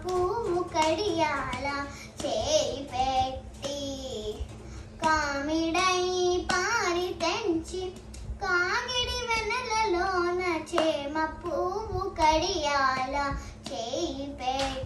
పువ్వు కడియాల చేయి పెట్టి కామిడై పారి తెంచి కాగిడి వెన్నెలలోన చేమ పువ్వు కడియాల చేయి పెట్టి